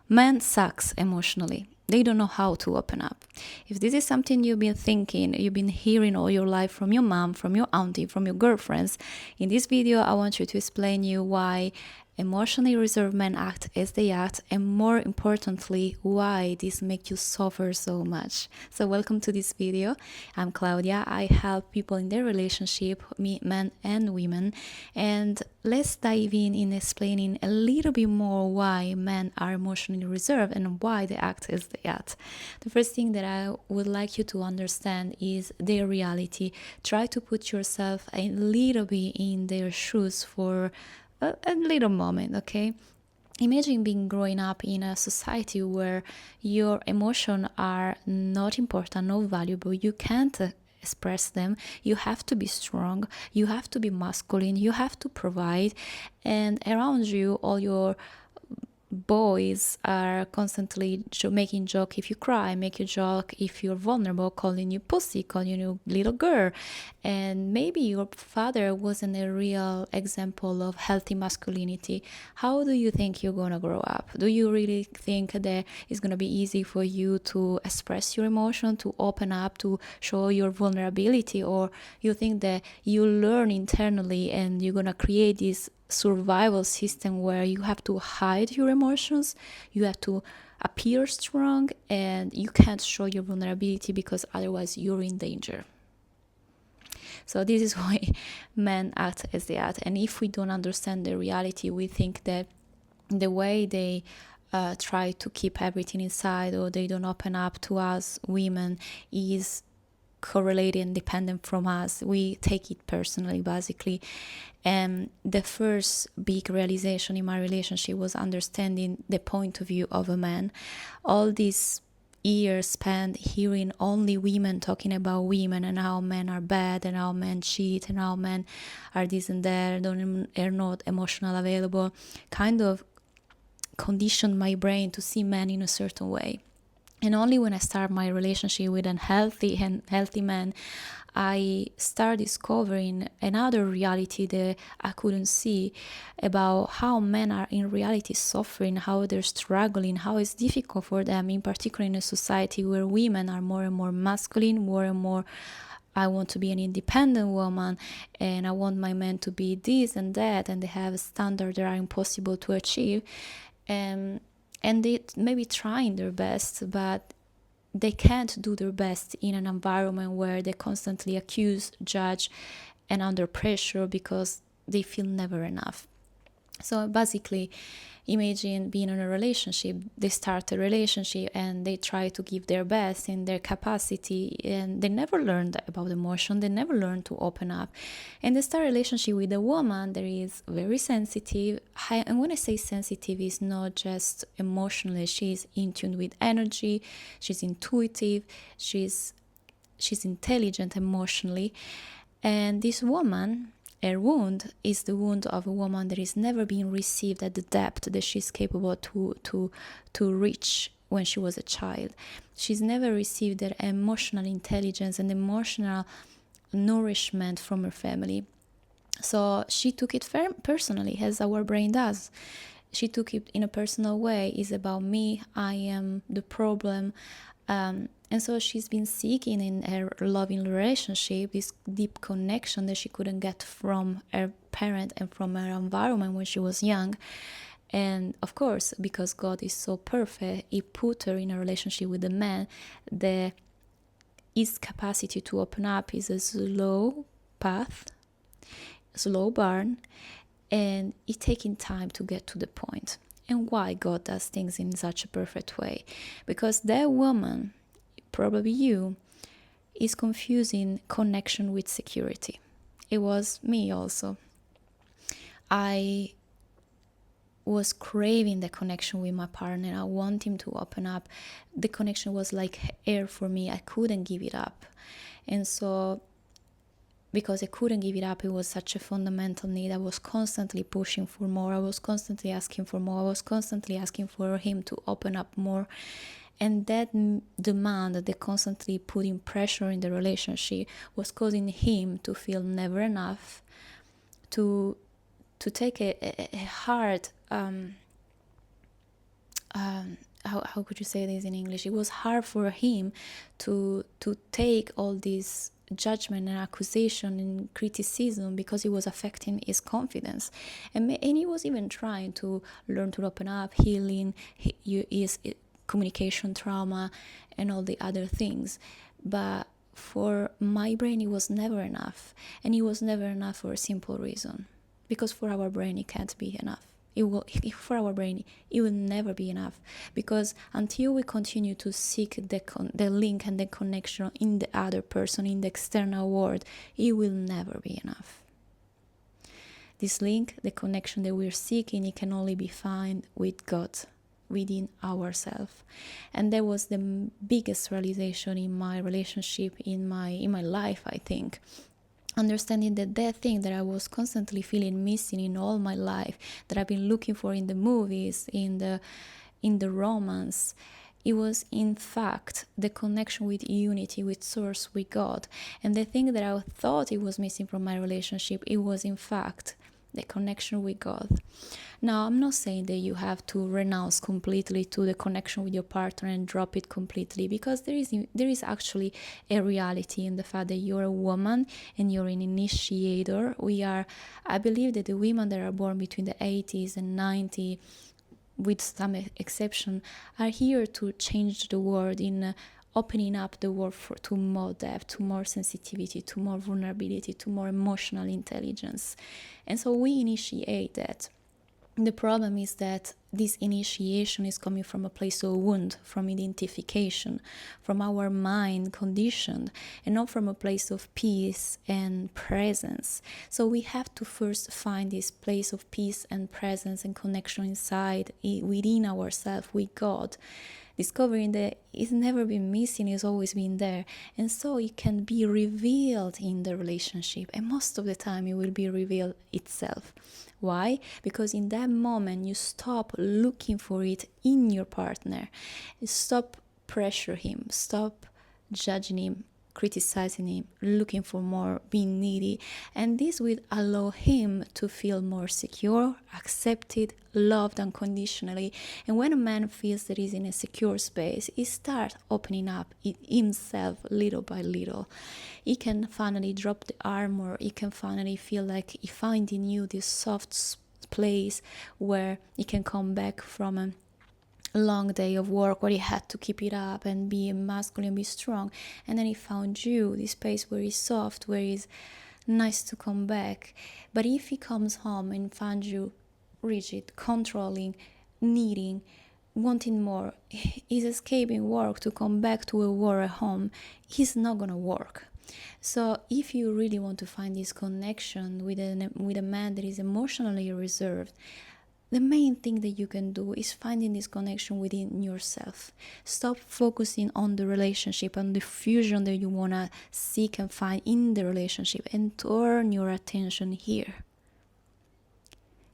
Men sucks emotionally. They don't know how to open up. If this is something you've been thinking, you've been hearing all your life from your mom, from your auntie, from your girlfriends, in this video I want you to explain you why emotionally reserved men act as they act, and more importantly, why this makes you suffer so much. So welcome to this video. I'm Claudia. I help people in their relationship, men and women, and let's dive in explaining a little bit more why men are emotionally reserved and why they act as they act. The first thing that I would like you to understand is their reality. Try to put yourself a little bit in their shoes for a little moment, okay? Imagine being growing up in a society where your emotions are not important, not valuable. You can't express them. You have to be strong. You have to be masculine. You have to provide. And around you, all your boys are constantly making joke if you cry, make you joke if you're vulnerable, calling you pussy, calling you little girl. And maybe your father wasn't a real example of healthy masculinity. How do you think you're gonna grow up? Do you really think that it's gonna be easy for you to express your emotion, to open up, to show your vulnerability? Or you think that you learn internally and you're gonna create this survival system where you have to hide your emotions, you have to appear strong, and you can't show your vulnerability because otherwise you're in danger? So this is why men act as they act. And if we don't understand the reality, we think that the way they try to keep everything inside, or they don't open up to us women, is correlated and dependent from us. We take it personally, basically. And the first big realization in my relationship was understanding the point of view of a man. All these years spent hearing only women talking about women and how men are bad and how men cheat and how men are this and that, are not emotional available, kind of conditioned my brain to see men in a certain way. And only when I start my relationship with a healthy man, I start discovering another reality that I couldn't see, about how men are in reality suffering, how they're struggling, how it's difficult for them, in particular in a society where women are more and more masculine, more and more, I want to be an independent woman and I want my man to be this and that, and they have standards that are impossible to achieve. And they maybe trying their best, but they can't do their best in an environment where they constantly accuse, judge, and under pressure because they feel never enough. So basically, imagine being in a relationship. They start a relationship and they try to give their best in their capacity, and they never learned about emotion. They never learned to open up. And they start a relationship with a woman that is very sensitive. And when I say sensitive, it's not just emotionally. She's in tune with energy. She's intuitive. She's intelligent emotionally. And this woman, her wound is the wound of a woman that is never being received at the depth that she's capable to reach when she was a child. She's never received that emotional intelligence and emotional nourishment from her family. So she took it personally, as our brain does. She took it in a personal way. It's about me. I am the problem. And so she's been seeking in her loving relationship this deep connection that she couldn't get from her parent and from her environment when she was young. And of course, because God is so perfect, He put her in a relationship with a man that his capacity to open up is a slow path, slow burn, and it's taking time to get to the point. And why God does things in such a perfect way? Because that woman, probably you, is confusing connection with security. It was me also. I was craving the connection with my partner. I want him to open up. The connection was like air for me. I couldn't give it up. And so because I couldn't give it up, it was such a fundamental need. I was constantly pushing for more. I was constantly asking for more. I was constantly asking for him to open up more. And that demand, that constantly putting pressure in the relationship, was causing him to feel never enough, to take a hard how could you say this in English? It was hard for him to take all this judgment and accusation and criticism, because it was affecting his confidence, and he was even trying to learn to open up, healing his communication trauma and all the other things. But for my brain, it was never enough, and it was never enough for a simple reason, because for our brain it can't be enough. For our brain, it will never be enough, because until we continue to seek the link and the connection in the other person, in the external world, it will never be enough. This link, the connection that we're seeking, it can only be found with God, within ourselves. And that was the biggest realization in my relationship, in my life, I think. Understanding that thing that I was constantly feeling missing in all my life, that I've been looking for in the movies, in the romance, it was in fact the connection with unity, with source, with God. And the thing that I thought it was missing from my relationship, it was in fact the connection with God. Now, I'm not saying that you have to renounce completely to the connection with your partner and drop it completely, because there is actually a reality in the fact that you're a woman and you're an initiator. I believe that the women that are born between the 80s and 90s, with some exception, are here to change the world in opening up the world to more depth, to more sensitivity, to more vulnerability, to more emotional intelligence. And so we initiate that. The problem is that this initiation is coming from a place of wound, from identification, from our mind conditioned, and not from a place of peace and presence. So we have to first find this place of peace and presence and connection inside, within ourselves, with God. Discovering that it's never been missing, it's always been there. And so it can be revealed in the relationship. And most of the time it will be revealed itself. Why? Because in that moment you stop looking for it in your partner. You stop pressure him, stop judging him, criticizing him, looking for more, being needy. And this will allow him to feel more secure, accepted, loved unconditionally. And when a man feels that he's in a secure space, he starts opening up himself little by little. He can finally drop the armor. He can finally feel like he finds in you this soft place where he can come back from a long day of work where he had to keep it up and be masculine, be strong, and then he found you, this space where he's soft, where he's nice to come back. But if he comes home and finds you rigid, controlling, needing, wanting more, he's escaping work to come back to a war at home, he's not gonna work. So if you really want to find this connection with a man that is emotionally reserved, the main thing that you can do is finding this connection within yourself. Stop focusing on the relationship and the fusion that you want to seek and find in the relationship, and turn your attention here.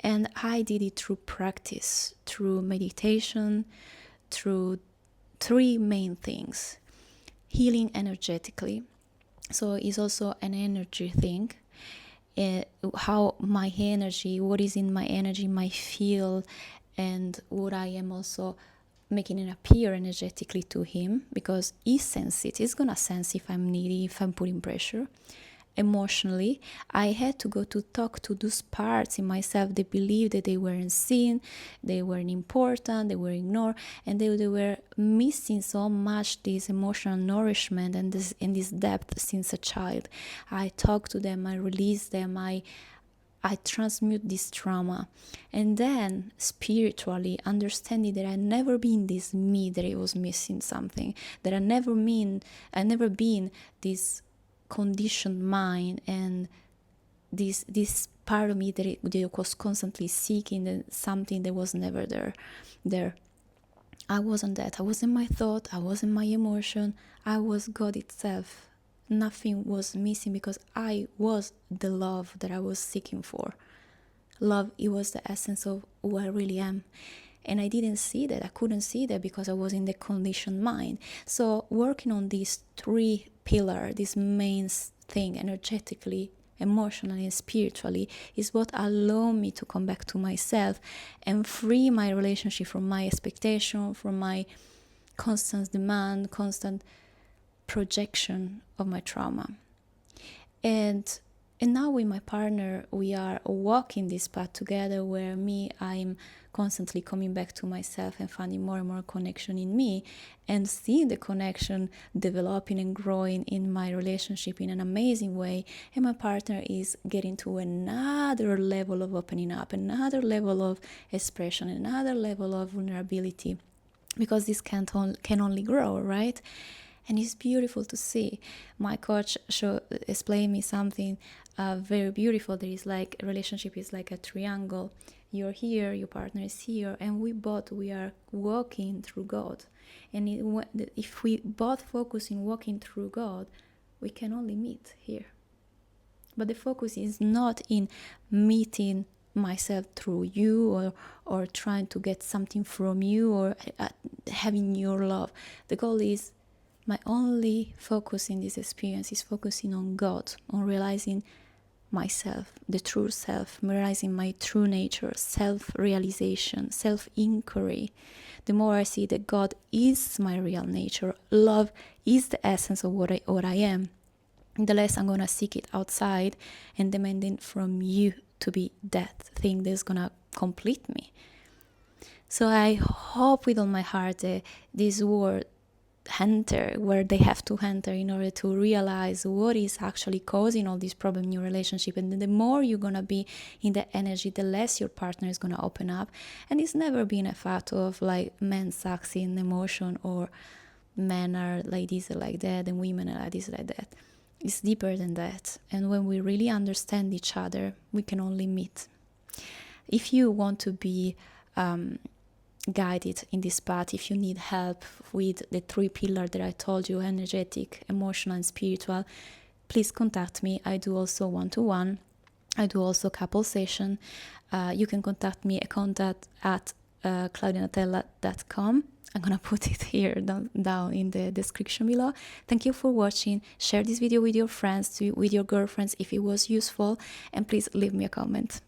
And I did it through practice, through meditation, through three main things. Healing energetically. So it's also an energy thing. How my energy, what is in my energy, my field, and what I am also making it appear energetically to him, because he senses it. He's gonna sense if I'm needy, if I'm putting pressure. Emotionally, I had to go to talk to those parts in myself that believed that they weren't seen, they weren't important, they were ignored, and they were missing so much this emotional nourishment and this depth since a child. I talk to them, I release them, I transmute this trauma. And then spiritually understanding that I never been this me, that it was missing something, that I never been this conditioned mind and this part of me that it was constantly seeking something that was never there. I wasn't that. I wasn't my thought, I wasn't my emotion, I was God itself. Nothing was missing, because I was the love that I was seeking for. Love, it was the essence of who I really am. And I didn't see that. I couldn't see that because I was in the conditioned mind. So working on these three pillars, this main thing energetically, emotionally and spiritually, is what allow me to come back to myself and free my relationship from my expectation, from my constant demand, constant projection of my trauma. And now with my partner, we are walking this path together, where I'm constantly coming back to myself and finding more and more connection in me, and seeing the connection developing and growing in my relationship in an amazing way. And my partner is getting to another level of opening up, another level of expression, another level of vulnerability, because this can only grow, right? And it's beautiful to see. My coach explained me something very beautiful. There is like a relationship is like a triangle. You're here, your partner is here, and we are walking through God. And if we both focus in walking through God, we can only meet here. But the focus is not in meeting myself through you, or trying to get something from you, or having your love. The goal is, my only focus in this experience is focusing on God, on realizing myself, the true self, realizing my true nature, self-realization, self-inquiry. The more I see that God is my real nature, love is the essence of what I am, the less I'm going to seek it outside and demanding from you to be that thing that's going to complete me. So I hope with all my heart that this word enter where they have to enter in order to realize what is actually causing all these problems in your relationship. And the more you're going to be in that energy, the less your partner is going to open up. And it's never been a fact of like men sucks in emotion, or men are like this or like that, and women are like this or like that. It's deeper than that. And when we really understand each other, we can only meet. If you want to be guided in this path, if you need help with the 3 pillars that I told you, energetic, emotional, and spiritual, please contact me. I do also one-to-one. I do also couple session. You can contact me at claudianatella.com. I'm gonna put it here down in the description below. Thank you for watching. Share this video with your friends, with your girlfriends if it was useful, and please leave me a comment.